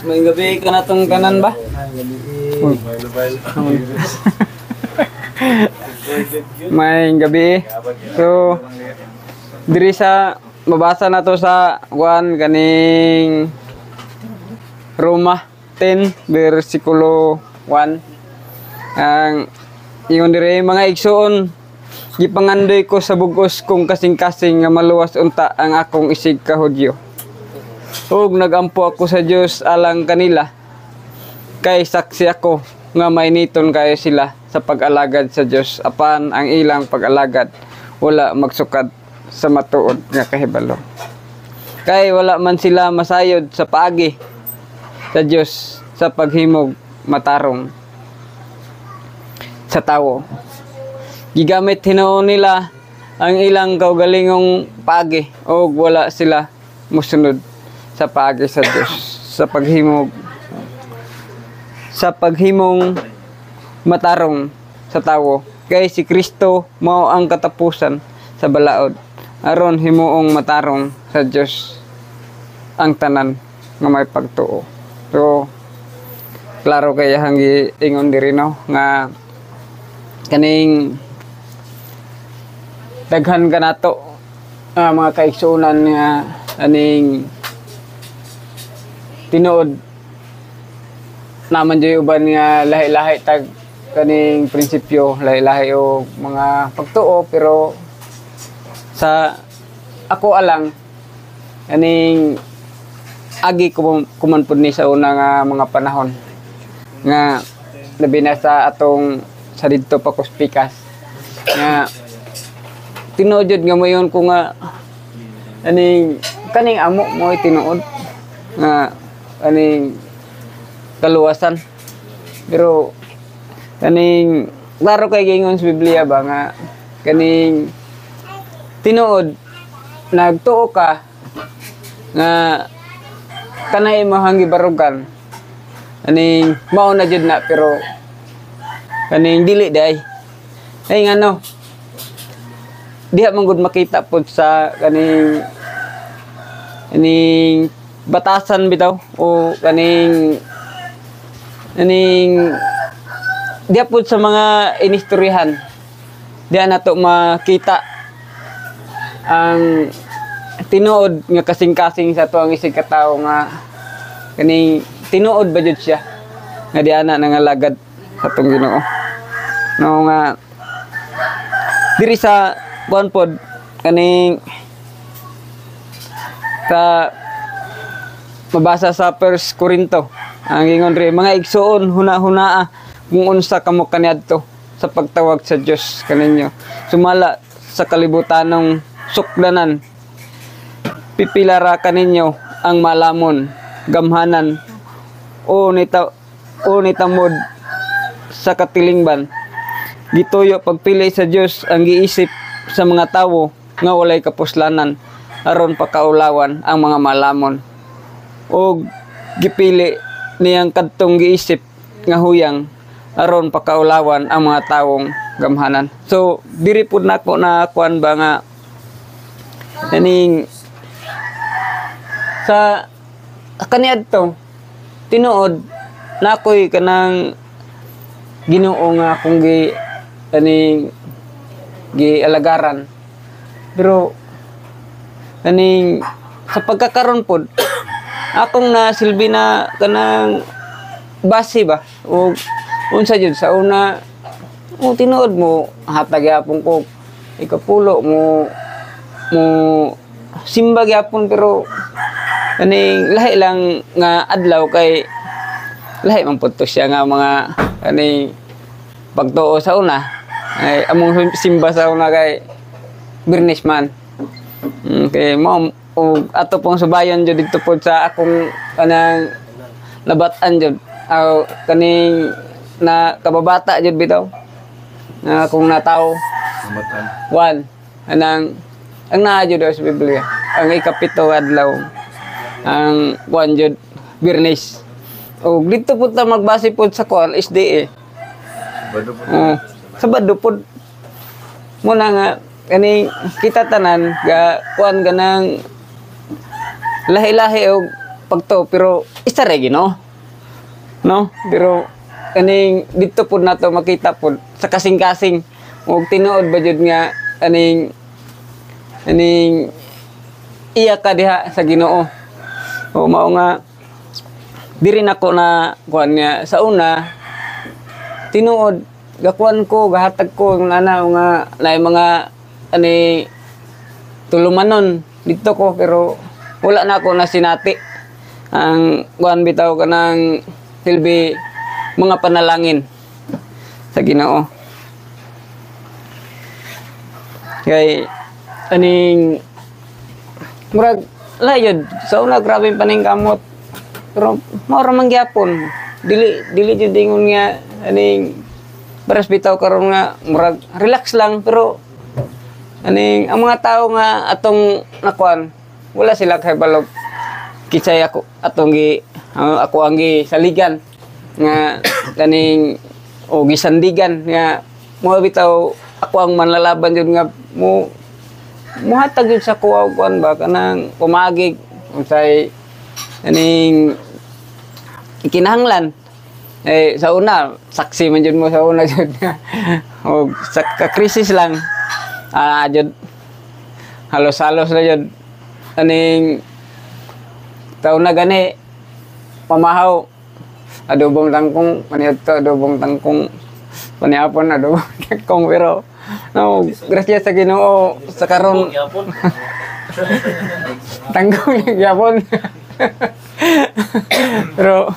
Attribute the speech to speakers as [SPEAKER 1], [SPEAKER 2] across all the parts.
[SPEAKER 1] May gabi ka na tong kanan ba? May gabi. So, diri sa mabasa na to sa Juan kaning Roma 10 versikulo 1. Ang ingon diri mga igsoon, gipangandoy ko sa bugos kung kasing-kasing nga maluwas unta ang akong isig ka Hudyo. Ug nagampo ako sa Dios alang kanila. Kay saksi ako nga mainiton kayo sila sa pag-alagad sa Dios apan ang ilang pag-alagad wala magsukad sa matuod nga kahibalo. Kay wala man sila masayod sa paagi sa Dios sa paghimog matarong sa tawo. Gigamit hinuon nila ang ilang kaugalingong paagi o wala sila musunod sa paagi sa Dios sa paghimong matarong sa tawo. Kay si Kristo mao ang katapusan sa balaod aron himuong matarong sa Dios ang tanan nga may pagtuo. So klaro kay hanggi ingon diri no nga kaning daghan ka nato mga kaigsunan nga aning tinuod naman jud uban nga lahi-lahi tag kaning prinsipyo, lahi-lahi o mga pagtuo, pero sa ako alang aning agi kuman pud ni sa una nga mga panahon nga labi na sa atong sa didto pa kuspikas nga tinuod jud nga mayon ko nga aning kaning amo mo tinuod nga kaning kaluwasan, pero kaning klaro kay gingon sa Biblia ba nga kaning tinuod nagtuo ka nga kanay mahang gibarugan aning mao na jud na, pero kaning dili day ay ngano diha man gud makita pud sa kaning batasan bitaw o kaning diha pud sa mga inistoryahan diha nato makita ang tinuod nga kasing-kasing sa tuang isig katawo nga kaning tinuod ba jud siya nga diha na nangalagad sa tong Ginoo no nga diri sa buwan pod kaning sa mabasa sa 1 Corinto ang ingon ri mga igsoon huna-hunaa kung unsa kamo kaniadto sa pagtawag sa Dios kaninyo sumala sa kalibutanong sukdanan pipilara kaninyo ang malamon gamhanan o nitamod sa katilingban gituyo pagpili sa Dios ang giisip sa mga tawo nga walay kapuslanan aron pakaulawan ang mga malamon o gipili niyang kadtong giisip nga huyang aron pakaulawan ang mga tawong gamhanan. So diri pud nako na kuan ba nga kaning sa kaniadto tinuod nakoy kanang Ginoo nga akong gialagaran, pero kaning sa pagkakaron pod akong nasilbi na kanang base ba o unsa jud sa una o tinuod mo hatag gyapon ko ikapulo mo simba gyapon, pero kaning lahi lang nga adlaw kay lahi man pud to siya nga mga kaning pagtuo sa una ay among simba sa una kay Birnis man. Okay, mo ato pong subayon jud dito pod sa akong kanang nabatan jud aw kaning na kababata jud bitaw na akong natawo one anang ang naa jud sa Biblia ang ikapito adlaw ang one jud Birnis o dito pod ta magbase pod sa kuan SDA Sabado pod mo na nga kaning kita tanan ga kuan ganang lahi-lahi og pagto pero isa ra Ginoo. No? Pero kaning dito pud nato makita pud sa kasing-kasing ug tinuod ba jud nga aning iya ka diha sa Ginoo. O mao nga diri nako na kuan nga sa una tinuod gakuan ko gahatag ko ng ana nga naay mga ani tulumanon dito ko pero wala na ako na sinati ang kuan bitaw kanang silbi mga panalangin sa Ginoo. Kay aning murag layod sa una grabe paning kamot pero mao ra man gyapon dili jud ingon nga aning paras bitaw karon nga murag relax lang pero aning ang mga tao nga atong nakuan wala sila kahibalo kisay ako atong ako ang saligan nga kaning o gisandigan nga mo bitaw ako ang manlalaban jud nga mo muhatag yun sa kuwan ba kanang pumagig unsay aning kinahanglan sa una saksi man jud mo sa una jud o sa krisis lang jud halos-halos na jud aning taon na gani pamahaw adobong tangkong paniadto adobong tangkong paniapon adobong tangkong pero no, gracias sa Ginoo sa karon tanggong gyapon. Pero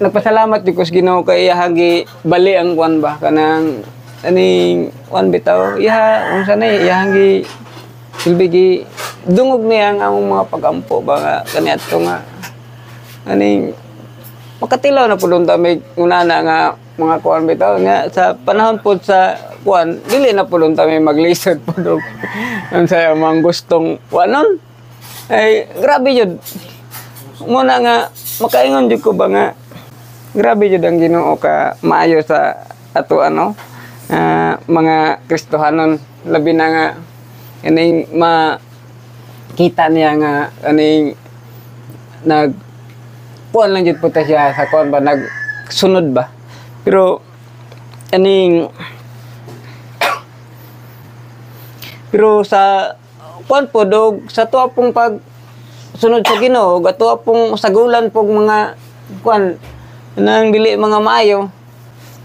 [SPEAKER 1] nagpasalamat di ko sa Ginoo kay hagi bali ang kuan ba kanang aning kuan bitaw iya unsa na iya hagi silbigi dungog niya ang among mga pagampo ba nga kaniadto nga aning makatilaw na pud unta may unana nga mga kuan bitaw nga sa panahon pod sa kuan dili na pud unta may maglisod pod unsa ang gustong kuanon ay grabe jud muna nga makaingon jud ko ba nga grabe jud ang Ginoo ka maayo sa ato ano mga Kristohanon labi na nga ining makita niya nga aning nag kuan lang jud po ta siya sa kuan ba nagsunod ba pero aning pero sa kuan po dog sa tuwa pong pag sunod sa Ginoo ato pong sagulan pong mga kuan nang dili mga maayo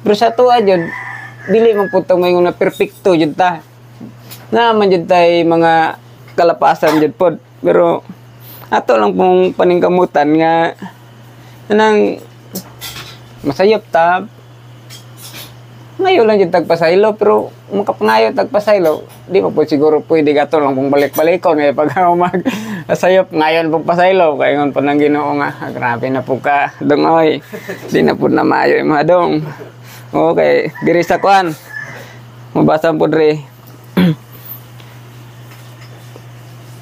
[SPEAKER 1] pero sa tuwa jud dili man pud tong na perpekto jud ta na man jud tay mga kalapasan jud pod pero ato lang pong paningkamutan nga nang masayop ta ngayon lang jud tagpasaylo pero makapangayo tagpasaylo di pa po siguro pwede gato lang pong balik-balikon kay pag mag sayop ngayon pong pasaylo kay ngon pa nang Ginoo nga grabe na po ka dong oy di na po na maayo mga dong okay diri sa kuan mabasa po diri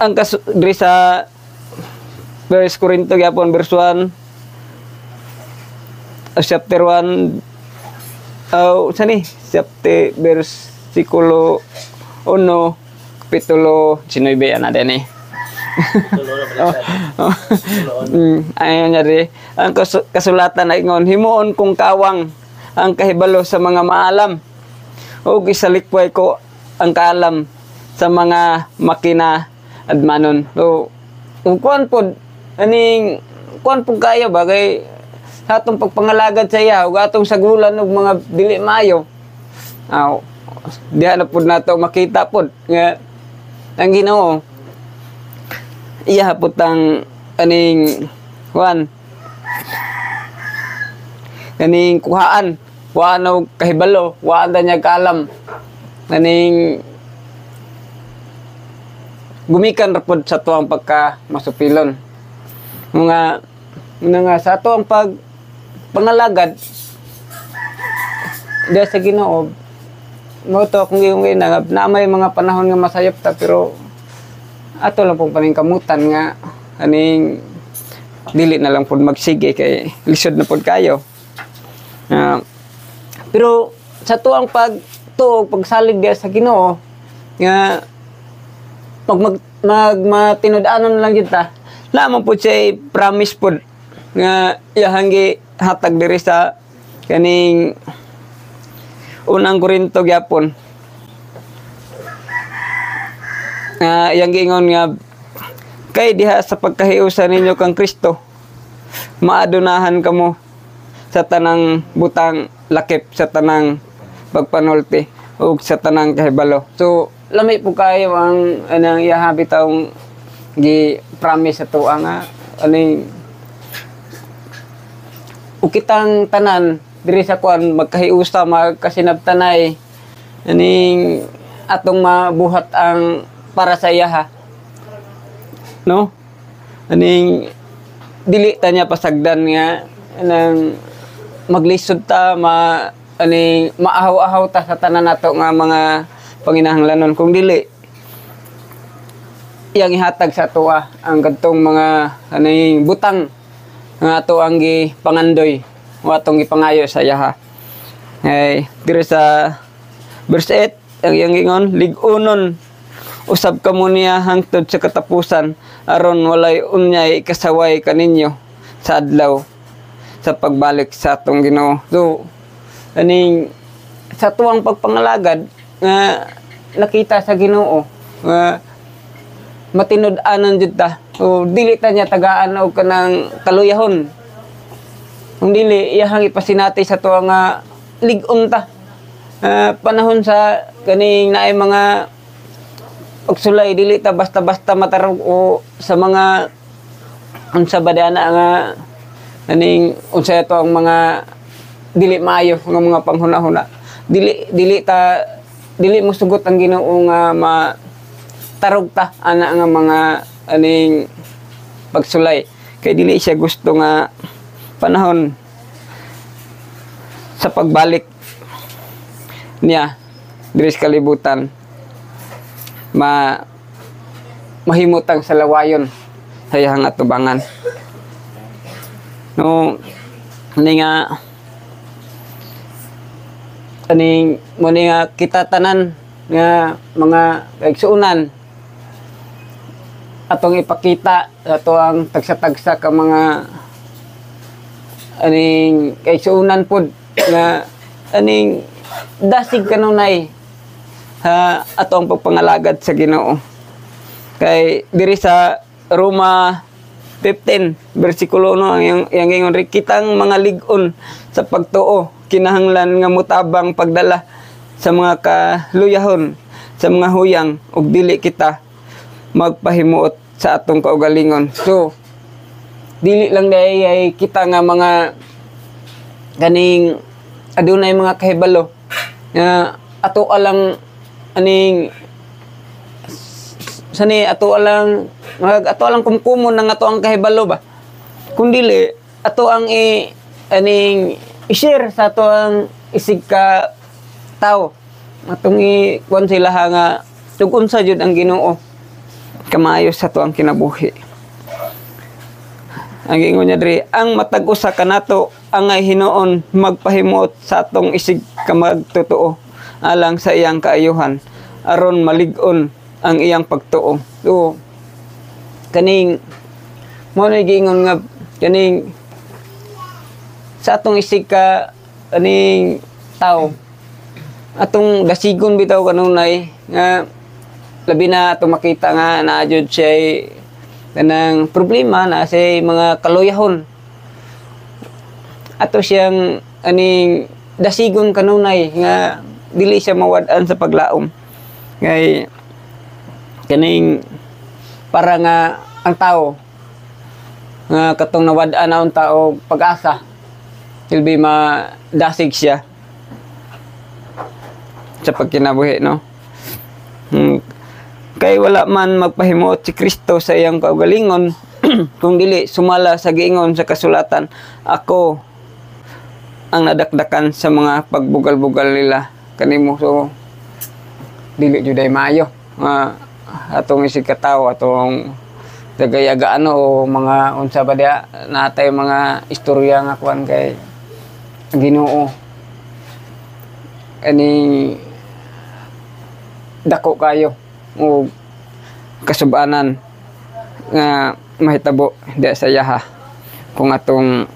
[SPEAKER 1] ang diri sa 1 Corinto gyapon verse 1 chapter 1 sani chapter versikulo 1 kapitulo 19 ana din eh ayon nyari ang kasulatan na ingon himuon kong kawang ang kahibalo sa mga maalam o gisalikway ko ang kaalam sa mga makina admanon so kuan pod aning kuan pud kayo bagay sa atong pagpangalagad sa iya ug atong sagulan og mga dili maayo diha na pud nato makita pod nga ang Ginoo iya pud tang aning kuan kaning kuhaan og kahibalo waan ta niya kaalam kaning gumikan ra pod sa tuwang pagka masupilon mga sa tuwang pangalagad diya sa Ginoo mo to kung yung na may mga panahon nga masayop ta pero ato lang pong paningkamutan nga aning dili na lang pod magsige kay lisod na pod kayo. Pero sa tuang pagsalig sa Ginoo nga matinud-anon lang jud ta naman po siya promise po nga iyahang hatag diri sa kaning unang Korinto gyapon. Yang giingon nga kay diha sa pagkahiusa ninyo kang Kristo maadunahan kamo sa tanang butang lakip, sa tanang pagpanulti ug sa tanang kahibalo. So lami po kayo ang anang iyahabi taong gi promise ato nga aning ukitang tanan diri sa kuan magkahiusa magkasinabtanay aning atong mabuhat ang para sa iyaha, no? Aning dili ta niya pasagdan nga nang maglisod ta aning maahaw-ahaw ta sa tanan nato nga mga panginahanglanon, kung dili iyang ihatag sa tuwa ang kadtong mga aning butang nga ato ang gipangandoy o atong gipangayo sa iyaha. Diri sa verse 8 ang iyang ingon, lig-unon usab kamo niya hangtod sa katapusan aron walay unyay kasaway kaninyo sa adlaw sa pagbalik sa atong Ginoo. So aning sa tuwang pagpangalagad nga nakita sa Ginoo nga matinud-anan jud ta. So dili ta niya tagaan og kanang kaluyahon. Kung dili iyahang ipasinati sa tuwa nga lig-on ta. Panahon sa kaning naay mga pagsulay, dili ta basta-basta matarog o sa mga unsa ba na nga aning unsa ito ang mga dili maayo nga mga panghuna-huna. Dili mo sugot ang Ginoo nga matarog ta ana nga mga aning pagsulay, kay dili siya gusto nga panahon sa pagbalik niya diri sa kalibutan mahimutang sa lawayon sa iyang atubangan. No, aning kita tanan nga mga kaigsuunan atong ipakita ato ang tagsa-tagsa ka mga aning kaigsuunan pod nga aning dasig kanunay ha atong pagpangalagad sa Ginoo. Kay diri sa Roma 15 bersikulo 1 ang ingon ri kitang mga lig-on sa pagtuo kinahanglan nga mutabang pagdala sa mga kaluyahon sa mga huyang ug dili kita magpahimuot sa atong kaugalingon. So dili lang day kita nga mga ganing adunay mga kahibalo nga ato alang aning sani ato alang kumkumon ng ato ang kahibalo ba, kun dili ato ang aning i-share sa ato ang isig ka tao atong kuan sila nga tug-unsa jud ang Ginoo kamaayos sa ato ang kinabuhi. Ang ingon niya diri, ang matag usa kanato angay hinuon magpahimuot sa atong isig ka magtotoo alang sa iyang kaayuhan aron malig-on ang iyang pagtuo. So kaning mo na giingon nga kaning sa atong isig ka kaning tao atong dasigon bitaw kanunay nga labi na atong makita nga naa jud siya kanang problema na sa mga kaluyahon ato siyang aning dasigon kanunay nga dili siya mawad-an sa paglaom. Ngay kaning para nga ang tao nga katong nawad-an na ang tao pag-asa silbi madasig siya sa pagkinabuhi, no? Kay wala man magpahimuot si Kristo sa iyang kaugalingon kung dili sumala sa giingon sa kasulatan, ako ang nadakdakan sa mga pagbugal-bugal nila kanimo. So dili jud ay maayo atong isig katawo atong dagayagaan o mga unsa ba dia natay mga istorya nga kuan kay Ginoo ani dako kayo o kasubanan nga mahitabo di sa yaha kung atong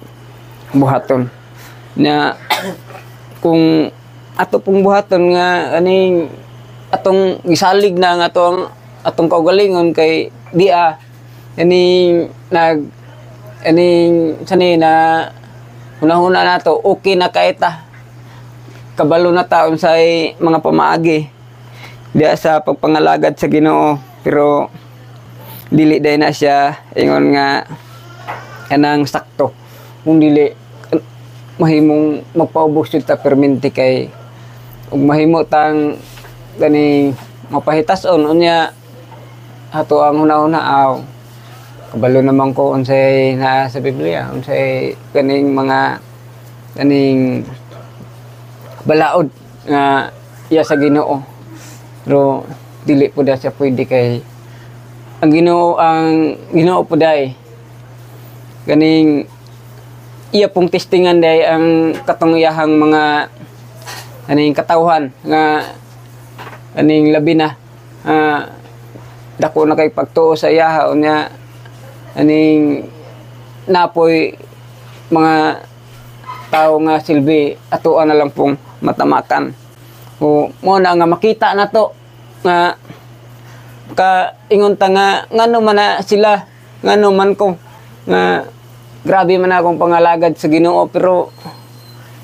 [SPEAKER 1] buhaton na kung ato pong buhaton nga aning atong gisalig na nga atong kaugalingon kay dia aning sani na hunahuna nato okay na kaita kabalo na taon sa mga pamaagi diya sa pagpangalagad sa Ginoo pero dili day na siya ingon nga kanang sakto kung dili mahimong magpaubos yun ta perminti kay ug mahimo tang gani mapahitas-on unya ato ang hunahuna kabalo naman ko unsay na sa Biblia unsay kaning mga kaning balaod nga iya sa Ginoo pero dili po da siya pwede kay ang Ginoo po day ganing iya pong testingan day ang katunguyahang mga kaning katawhan nga kaning labi na dako na kay pagtuo sa iyaha unya aning napoy mga tao nga silbi atuan na lang pong matamakan o mo na nga makita na to nga ingon ta nga ngano man na sila ngano man ko nga grabe man akong pangalagad sa Ginoo pero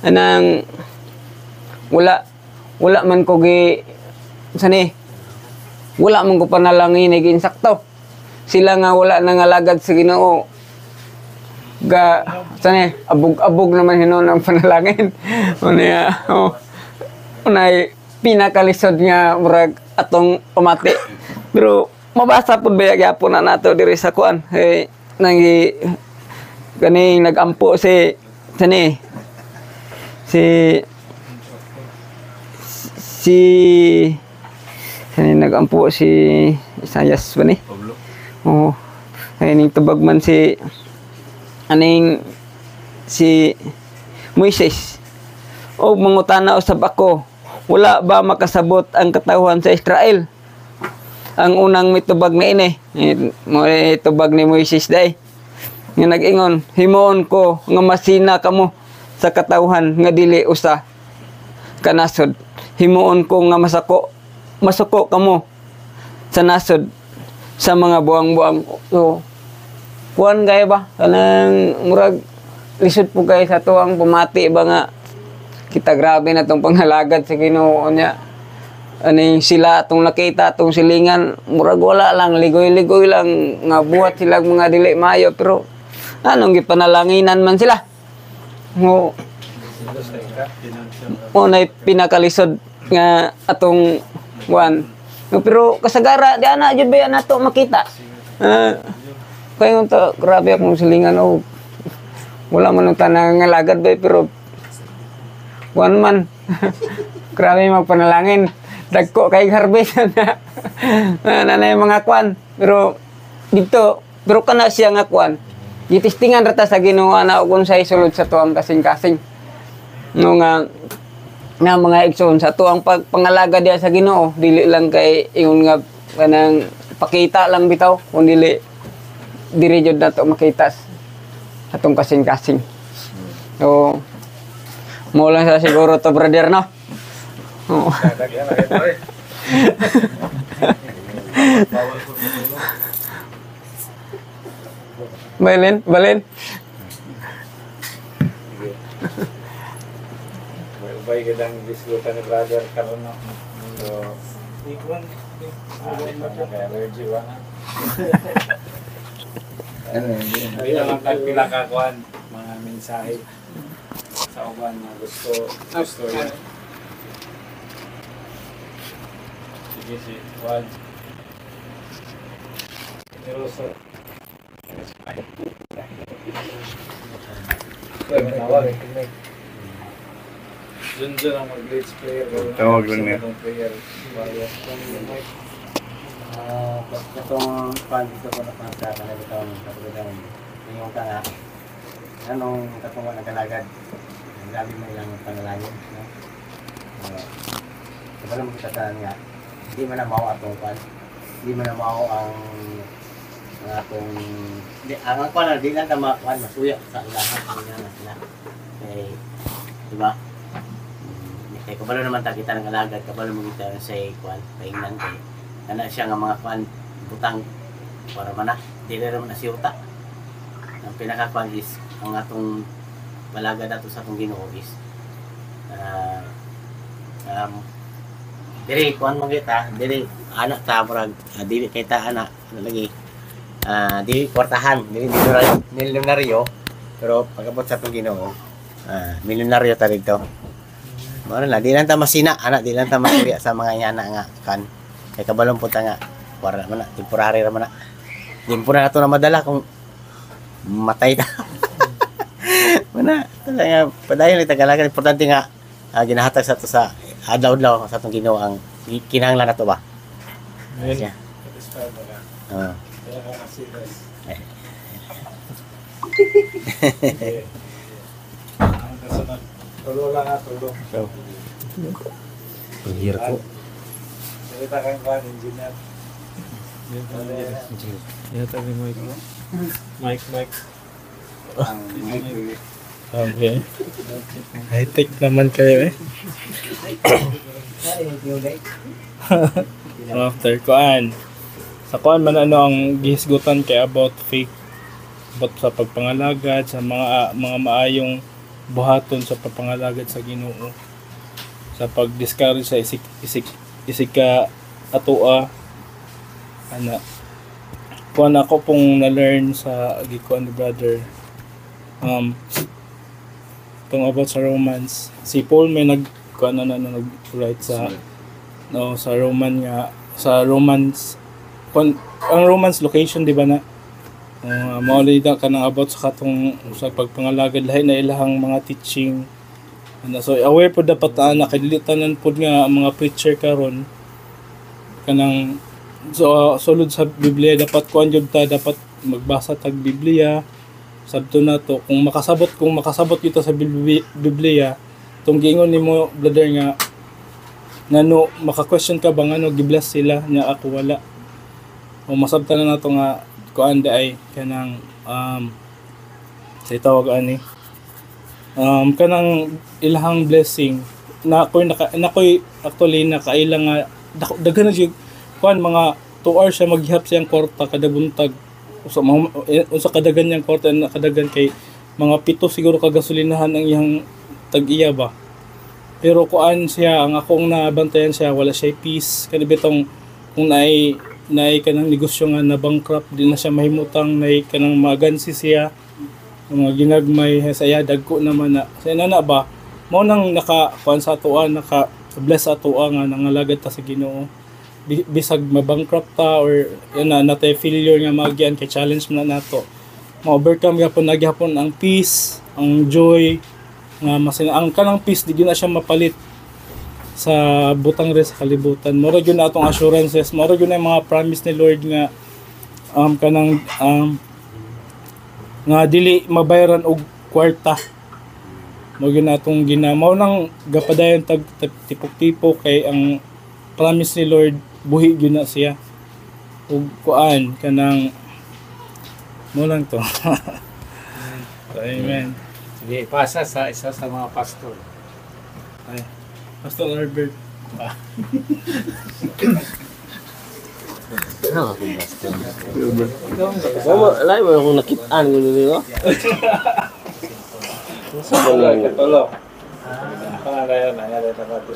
[SPEAKER 1] anang wala man ko wala man ko panalangin naging sakto sila nga wala nangalagad sa Ginoo abog naman hinon ang panalangin unay pinakalisod nga murag atong umati pero mabasa pud ba gyapon na nato diri sa kuan nangi kaning nagampo si nagampo si Isayas ba ni Pablo ning tubag man si Moises o mangutana usab ako wala ba makasabot ang katawhan sa Israel ang unang mitubag na ini mo tubag ni Moises day nga nag-ingon himuon ko nga masina kamo sa katawhan nga dili usa kanasod himuon ko nga masuko kamo sa nasod sa mga buang-buang so kuan gaya ba kanang murag lisod po kay sa tuang pamati ba nga kita grabe na tong panghalagad sa Ginoo nya aning sila atong nakita atong silingan murag wala lang ligoy-ligoy lang nga buhat sila mga dili maayo pero anong gipanalanginan man sila mo na pinakalisod nga atong kuan pero kasagara di ana jud ba nato makita kaya to grabe akong silingan wala man tanang ngalagad ba pero kuan man grabe magpanalangin dagko kay harvest na nanay mga kuan pero dito pero kana siya nga kuan gitistingan rata sa Ginoo na kung say sulod sa tuang kasing-kasing no nga mga igsoon sa tuang pagpangalaga diya sa Ginoo dili lang kay ingon nga kanang pakita lang bitaw kun dili diri jud nato makita atong kasing-kasing so mo lang sa siguro to brother no Balen
[SPEAKER 2] ubay kadang diskutan ni brother karon no so ikon allergy wa na ay lang pila ka kuan mga mensahe sa uban na gusto yan sige si Juan pero sa Dun ang mag-blitz player.
[SPEAKER 3] Tawag lang niya.
[SPEAKER 4] Itong pandito ko na pansaka na ito ang katulad yung ka nga anong katungan ng kalagad grabe mo ilang panalangin no? Kapag mo kita nga hindi mo na mao atong pan hindi mo na mao ang ang akong ang ako na di lang ta masuya sa lahat ng nga sila. Kay di ba? Kay kabalo naman ta kita ng alagad, kabalo mo kita sa kwan, paingnan kay ana siya nga mga kwan butang para mana di na naman nasiyuta. Ang pinaka-kwan is ang atong balagad ato sa atong Ginoo is diri kwan man kita, diri anak ta murag dili kay ta anak ano lagi. Di kwartahan, di milyonaryo, pero pagkabot sa itong Ginoo, milyonaryo ta dito. Mano na, di lang ta masina, anak, di lang ta masuriya sa mga nyana nga kan. Kay kabalong punta nga, wala man na, temporary naman na. Di po na ito na madala kung matay ta. Mana, talaga, padayon ni Tagalagan, importante nga, ginahatag sa ito sa adlaw-adlaw sa itong Ginoo ang kinahanglan na ito ba? Siya.
[SPEAKER 2] Satisfied na lang. Kaya ka kasi guys. Ang kasunod. Tulo lang ha, tulo.
[SPEAKER 1] Panghirap ko.
[SPEAKER 2] Salita kang kwan, engineer.
[SPEAKER 3] Ya tabi mic mo. Mic.
[SPEAKER 2] Engineer.
[SPEAKER 3] Okay. High-tech naman kayo eh. After kuan. Sa kuan man ano ang gihisgutan kay about faith, about sa pagpangalagad sa mga maayong buhaton sa pagpangalagad sa Ginoo, sa pag-discourage sa isig ka atoa ana kuan ako pong na-learn sa gikuan ni brother tong about sa Romans. Si Paul may nag-kuan na nag-write sa sa Romans ang Romans location di ba na maulida ka nang about sa katong sa pagpangalagad lahi na ilahang mga teaching so aware po dapat na kadilitanan po nga ang mga preacher karon kanang so sulod sa Biblia dapat kuan jud ta dapat magbasa tag Biblia sabto na to kung makasabot kita sa Biblia tong giingon nimo brother nga ngano maka-question ka ba ngano gibless sila nya ako wala o masabtan na nato nga kuan ay kanang sa tawag ani kanang ilahang blessing na ako'y actually nakailang nga daghan na jud kuan mga 2 hours siya maghihap siyang kwarta kada buntag usa kadagan niyang kwarta na kadagan kay mga 7 siguro ka gasolinahan ang iyang tag-iya ba pero kuan siya ang akong nabantayan siya wala siya peace kani bitong kung naay kanang negosyo nga na bankrupt di na siya mahimutang naay kanang magansi siya mga ginagmay sa iya dagko naman na sa inana ba mao nang naka kuan sa atoa naka bless atoa nga nangalagad ta sa Ginoo bisag mabankrupt ta or na natay failure nga magyan kay challenge na nato ma-overcome gyapon nagyapon ang peace ang joy nga ang kanang peace di gyud na siya mapalit sa butang res sa kalibutan. Moro gyud na atong assurances, moro gyud na mga promise ni Lord nga kanang nga dili mabayaran og kwarta. Moro gyud na atong ginamaw nang gapadayon tag tipok-tipok kay ang promise ni Lord buhi gyud na siya. Ug kuan kanang mo lang to. Amen.
[SPEAKER 2] Sige, pasa sa isa sa mga pastor.
[SPEAKER 3] Ay. Pastor Albert.
[SPEAKER 5] Lain mo akong nakitaan ko nila.
[SPEAKER 2] Katulog. Pangalayan na yan ito natin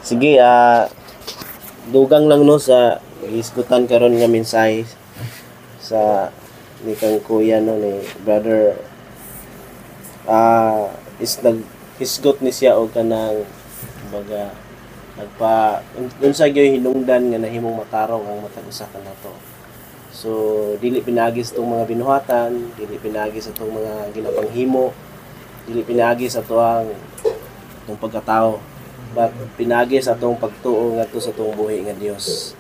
[SPEAKER 5] Sige, dugang lang no sa iskutan karon nga mensahe sa ni kang kuya no ni brother is hisgot ni siya og kanang baga nagpa unsa gyud hinungdan nga nahimong matarong ang matag usa ka nato. So dili pinagis tong mga binuhatan, dili pinagis atong mga ginapanghimo, dili pinagis atong pagkatao, but pinagis atong pagtuo ngadto sa atong buhi nga Dios.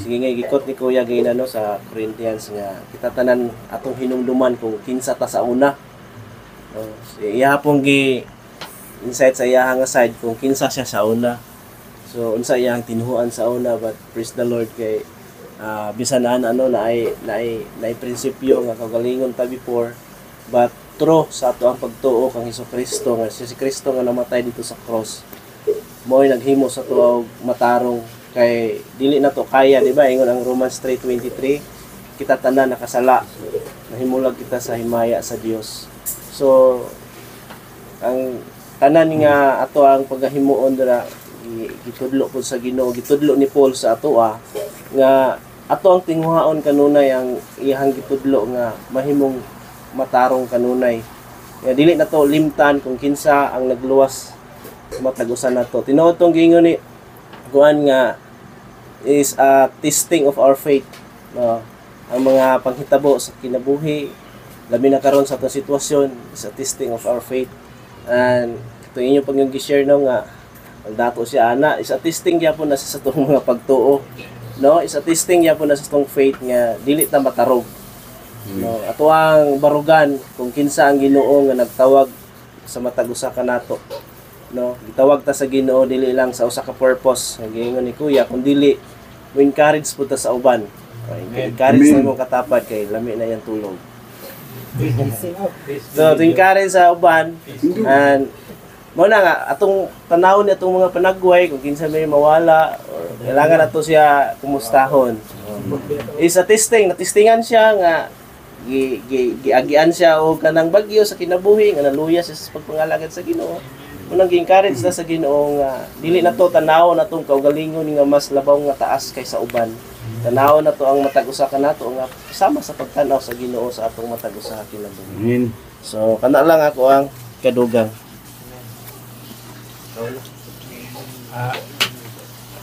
[SPEAKER 5] Sige nga gikot ni Kuya gayna no sa Corinthians nga kita tanan atong hinumduman kung kinsa ta sa una. Iya pong gi insight sa iya nga side kung kinsa siya sa una. So unsa iyang tinuhuan sa una but praise the Lord kay bisan na ano na ay prinsipyo nga kagalingon ta before, but true sa ato ang pagtuo kang Hesukristo nga si Kristo nga namatay dito sa cross mo'y naghimo sa tuwa og matarong kay dili na to kaya, di ba? Ingon ang Romans 3:23, kita tanan nakasala, nahimulag kita sa himaya sa Dios. So ang tanan nga ato ang paghimuon dira gitudlo pud sa Ginoo, gitudlo ni Paul sa ato nga ato ang tinguhaon kanunay ang iyang gitudlo nga mahimong matarong kanunay. Nga dili na to limtan kung kinsa ang nagluwas matagusan nato. Tinuod tong gingon ni kuan nga is a testing of our faith. No? Ang mga panghitabo sa kinabuhi, labi na karon sa atong sitwasyon, is a testing of our faith. And ito inyo pag yung gi-share no nga dato siya ana, is a testing gyapon na sa atong mga pagtuo. No, is a testing gyapon na sa atong faith nga dili ta matarog. No, ato ang barugan kung kinsa ang Ginoo nga nagtawag sa matag usa ka nato. No, gitawag ta sa Ginoo dili lang sa usa ka purpose nga giingon ni Kuya, kun dili mo encourage pud ta sa uban. Okay, encourage na mo katapad kay lami na yang tulog. So, to encourage sa uban and mo na nga atong tanawon ni atong mga panagway kung kinsa may mawala or kailangan nato siya kumustahon. Is a testing, natistingan siya nga giagian siya og kanang bagyo sa kinabuhi nga naluya siya sa pagpangalagad sa Ginoo. Unang gi-encourage na sa Ginoo nga dili na to tanaw na tong kaugalingon nga mas labaw nga taas kaysa uban. Tanaw na to ang matag usa ka nato nga sama sa pagtanaw sa Ginoo sa atong matag usa kinabuhi.
[SPEAKER 2] Amen.
[SPEAKER 5] So kana lang ako ang kadugang.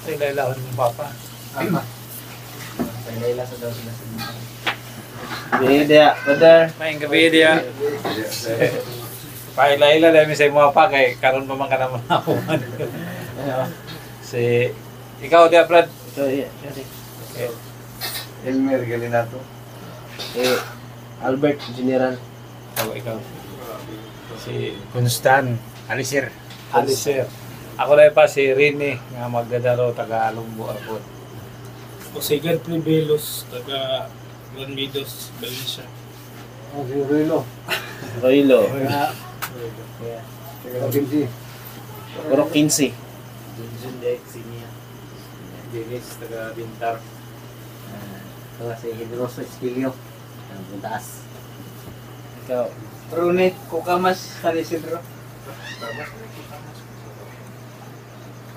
[SPEAKER 2] Ay, lailahon ng papa.
[SPEAKER 5] Dia, brother.
[SPEAKER 2] Maing gabi dia. Paila-ila dahil sa mga pa kay karon pa man ka naman ako. Si ikaw dia Brad.
[SPEAKER 5] So, yeah,
[SPEAKER 2] Elmer Galinato.
[SPEAKER 5] Albert General.
[SPEAKER 2] Ikaw. Si Constan Alisir. Ako na pa si Rini nga magdadaro taga Alumbo Airport.
[SPEAKER 3] Osigan Pribelos, taga Lanmidos, Valencia.
[SPEAKER 5] Roilo. Puro 15.
[SPEAKER 2] Dennis taga Bintar.
[SPEAKER 4] Ito si Hidroso Esquilio. Ang puntaas.
[SPEAKER 5] Ikaw.
[SPEAKER 1] Runit Kukamas San Isidro.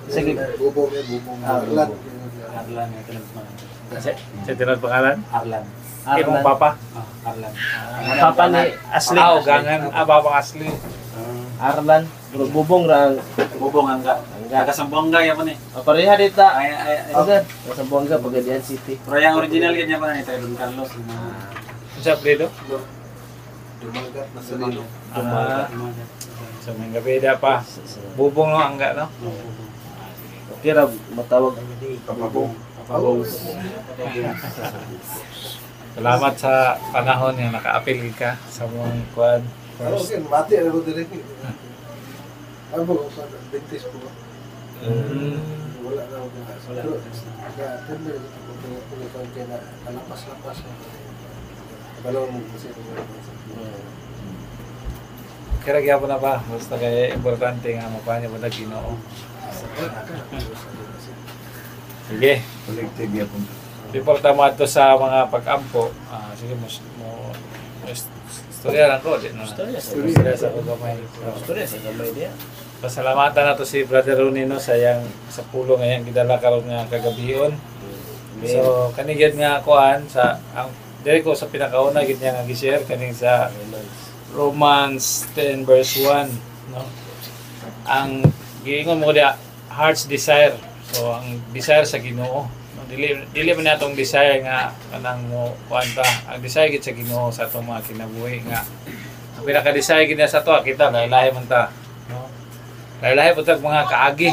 [SPEAKER 5] Sige.
[SPEAKER 1] Arlan.
[SPEAKER 2] Arlan yung tinagpangalan. Sa tinagpangalan?
[SPEAKER 1] Arlan.
[SPEAKER 2] Imong papa?
[SPEAKER 1] Arlan.
[SPEAKER 5] Papa ni Ashley.
[SPEAKER 2] Gangan. Papa Ashley.
[SPEAKER 5] Arlan. Bubong ra.
[SPEAKER 1] Bubong angga. Taga Sambuanga ya man eh.
[SPEAKER 5] Pareha dita.
[SPEAKER 1] Ay
[SPEAKER 5] Okay. Sa Buanga, Pagadian City.
[SPEAKER 1] pero yang original kanya pa na ito Don Carlos na
[SPEAKER 2] Sa Predo?
[SPEAKER 1] Dumagat na sa Lino.
[SPEAKER 2] Sa mga gabi da pa. Bubong no angga no?
[SPEAKER 5] Okay ra matawag.
[SPEAKER 1] Papabong.
[SPEAKER 2] Salamat sa panahon nga naka-apil ka sa mong kuan. First.
[SPEAKER 6] Mati na ko direct. Ano sa dentist ko. Wala na ako na. Kaya tender ito ko kaya na kalapas-lapas. Balon mo kasi ito.
[SPEAKER 2] Kira gyapon na pa. Basta kay importante nga makuha niya ba Ginoo. Sige.
[SPEAKER 6] Collective yapon.
[SPEAKER 2] Before tama ito sa mga pag-ampo, sige mo istorya lang ko. Istorya sa ko gamay.
[SPEAKER 5] Storya sa gamay dia.
[SPEAKER 2] Pasalamatan na to si Brother Ronnie no, sa pulo ngayon gidala karon nga kagabion. So kanigid nga kuan sa ang diri ko sa pinakauna gid niya nga gi-share kaning sa Romans 10 verse 1 no. Ang giingon mo dia heart's desire. So ang desire sa Ginoo. No, dili man natong desire nga kanang mo kuan ta. Ang desire gid sa Ginoo sa atong mga kinabuhi nga ang pinaka-desire gid niya sa to kita lahi-lahi man ta. No. Lahi-lahi po tag mga kaagi.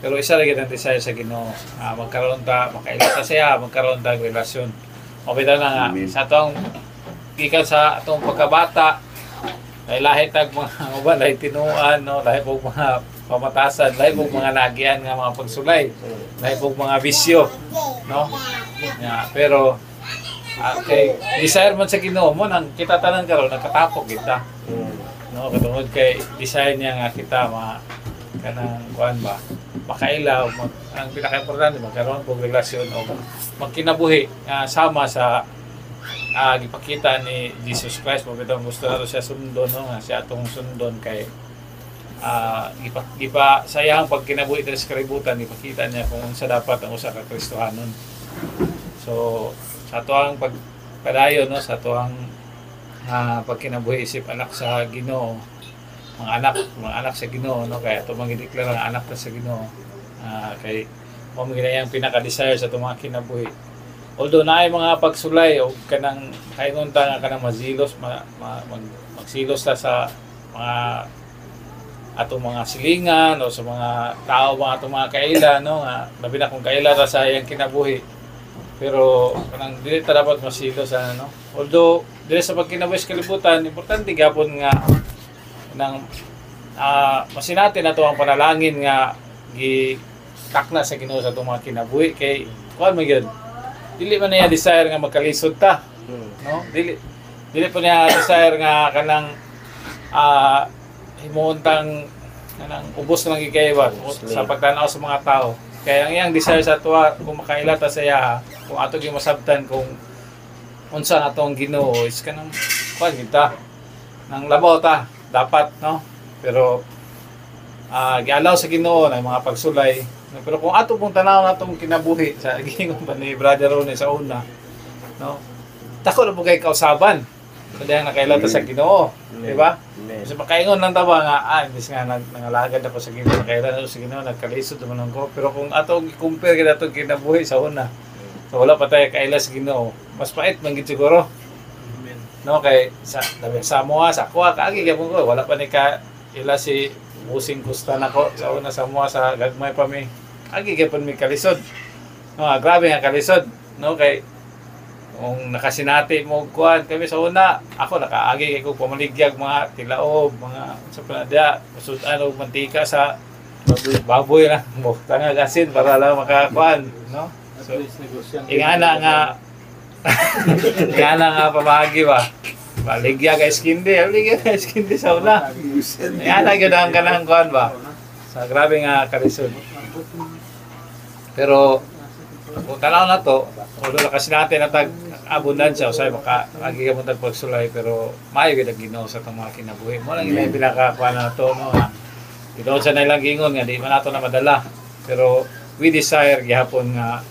[SPEAKER 2] Pero isa lagi ang desire sa Ginoo. Magkaroon ta, makailata siya, magkaroon ta relasyon. Mabita na nga, sa atong gikan sa atong pagkabata, lahi-lahi tag mga uban, lahi tinuan, no? Lahi po mga pamatasan, lahi po mga nagian nga mga pagsulay, lahi po mga bisyo, no? Nga, pero kay desire man sa Ginoo mo nang kita tanan karon nakatapok kita. No, katungod kay desire niya nga kita kanang kuan ba makailaw ang pinaka-importante magkaroon og relasyon o magkinabuhi sama sa gipakita ni Jesus Christ mo bitong gusto nato siya sundon no nga siya atong sundon kay sayang pag kinabuhi diri sa kalibutan ipakita niya kung unsa dapat ang usa ka Kristohanon. So sa tuang pagpadayon no sa tuang pagkinabuhi isip anak sa Ginoo mga anak sa Ginoo no kaya ato magideklara nga anak ta sa Ginoo kay mo ginayang pinaka-desire sa itong mga kinabuhi. Although naay mga pagsulay o kanang kaingon ta nga kanang mazilos magsilos ta sa mga atong mga silingan o sa mga tao atong mga kaila no nga labi na kung kaila ta sa iyang kinabuhi. Pero kanang dili ta dapat masilos no. Although dili sa pagkinabuhi sa kalibutan importante gyapon nga nang masinati na to ang panalangin nga gitakna sa Ginoo sa itong mga kinabuhi kay kuan man gyud dili man niya desire nga magkalisod ta no dili pa niya desire nga kanang himuuntang kanang ubos lang gikaywa sa pagtanaw sa mga tao kaya ang iyang desire sa tuwa kung makaila ta sa iya kung ato gyud masabtan kung unsa nga atong Ginoo is kanang kuan kita nang labaw ta dapat no pero gialaw sa Ginoo na mga pagsulay pero kung ato pong tanaw natong kinabuhi sa gingon ba ni Brother Ronnie sa una no dako na po kay kausaban kaya nakaila ta sa Ginoo di ba kasi makaingon lang ta ba nga imbis nga nangalagad ako sa Ginoo nakaila na sa Ginoo nagkalisod naman ko pero kung ato i-compare kita atong kinabuhi sa una so wala pa tayo kaila sa Ginoo mas pait man gid siguro no kay sa Samoa sa kuha kaagi gyapon ko wala pa ni ka ila si Musing Costa nako sa una Samoa sa gagmay pa mi agi gyapon mi kalisod no grabe nga kalisod no kay kung nakasinati mo kuan kami sa una ako nakaagi kay ko pamaligyag mga tilaob mga sa panadya sudan og mantika sa baboy na mo tanga asin para lang makakuan no so ingana nga pamagi ba baligya ka skindi sa una ingana gyud ang kanang kuan ba sa grabe nga kalisod pero kung tanaw na to although kasi natin natag abundansya usay maka agi ka mo tag pagsulay pero maayo gyud ang Ginoo sa itong mga kinabuhi mo lang ina pinakakuan na to no Ginoo sa nailang gingon nga di man nato na madala pero we desire gihapon nga